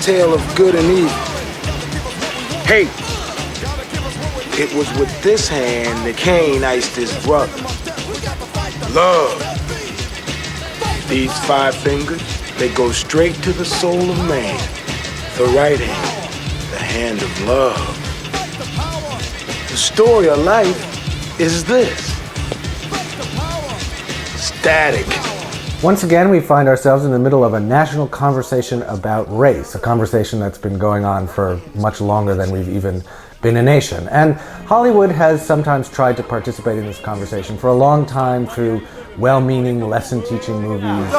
tale of good and evil. Hate. It was with this hand that Cain iced his brother. Love. These 5 fingers, they go straight to the soul of man. The right hand, the hand of love. The story of life is this. Static. Once again, we find ourselves in the middle of a national conversation about race, a conversation that's been going on for much longer than we've even been a nation. And Hollywood has sometimes tried to participate in this conversation for a long time through well-meaning, lesson-teaching movies.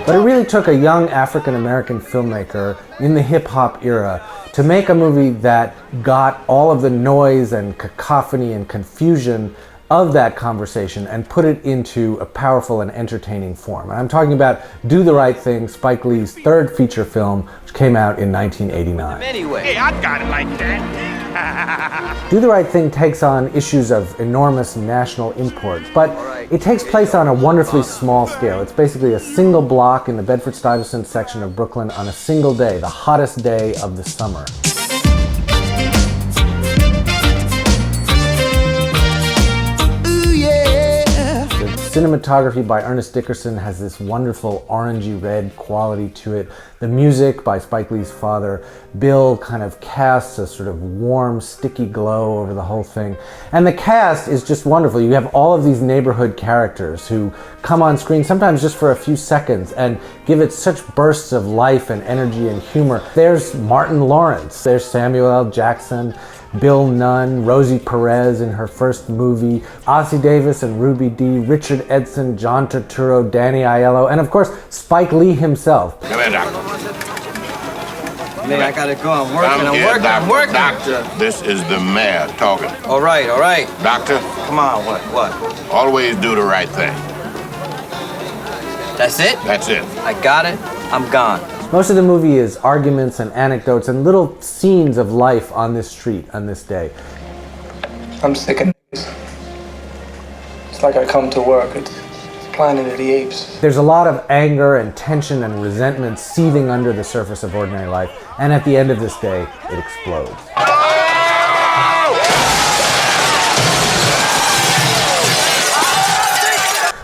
But it really took a young African-American filmmaker in the hip-hop era to make a movie that got all of the noise and cacophony and confusion of that conversation and put it into a powerful and entertaining form. And I'm talking about Do the Right Thing, Spike Lee's 3rd feature film, which came out in 1989. Anyway, hey, I got it like that. Do the Right Thing takes on issues of enormous national import, but it takes place on a wonderfully small scale. It's basically a single block in the Bedford-Stuyvesant section of Brooklyn on a single day, the hottest day of the summer. Cinematography by Ernest Dickerson has this wonderful orangey red quality to it. The music by Spike Lee's father, Bill, kind of casts a sort of warm, sticky glow over the whole thing. And the cast is just wonderful. You have all of these neighborhood characters who come on screen sometimes just for a few seconds and give it such bursts of life and energy and humor. There's Martin Lawrence, there's Samuel L. Jackson, Bill Nunn, Rosie Perez in her first movie, Ossie Davis and Ruby Dee, Richard Edson, John Turturro, Danny Aiello, and of course, Spike Lee himself. Come here, doctor. Man, I gotta go. I'm working. Doctor, this is the mayor talking. All right. Doctor, Come on, what? always do the right thing. That's it? That's it. I got it. I'm gone. Most of the movie is arguments and anecdotes and little scenes of life on this street on this day. I'm sick of this. It's like I come to work. It's Planet of the Apes. There's a lot of anger and tension and resentment seething under the surface of ordinary life, and at the end of this day, it explodes.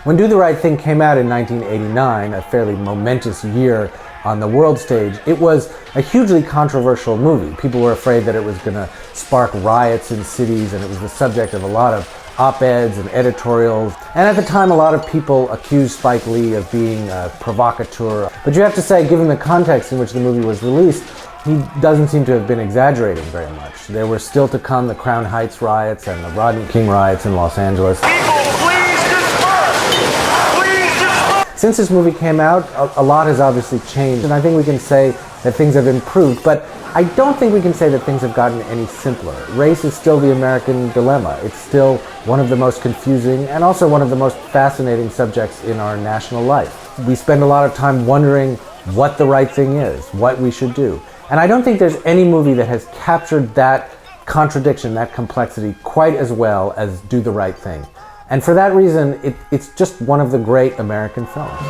When Do the Right Thing came out in 1989, a fairly momentous year on the world stage, it was a hugely controversial movie. People were afraid that it was going to spark riots in cities, and it was the subject of a lot of op-eds and editorials. And at the time, a lot of people accused Spike Lee of being a provocateur. But you have to say, given the context in which the movie was released, he doesn't seem to have been exaggerating very much. There were still to come the Crown Heights riots and the Rodney King riots in Los Angeles. Since this movie came out, a lot has obviously changed, and I think we can say that things have improved, but I don't think we can say that things have gotten any simpler. Race is still the American dilemma. It's still one of the most confusing and also one of the most fascinating subjects in our national life. We spend a lot of time wondering what the right thing is, what we should do. And I don't think there's any movie that has captured that contradiction, that complexity, quite as well as Do the Right Thing. And for that reason, it's just one of the great American films.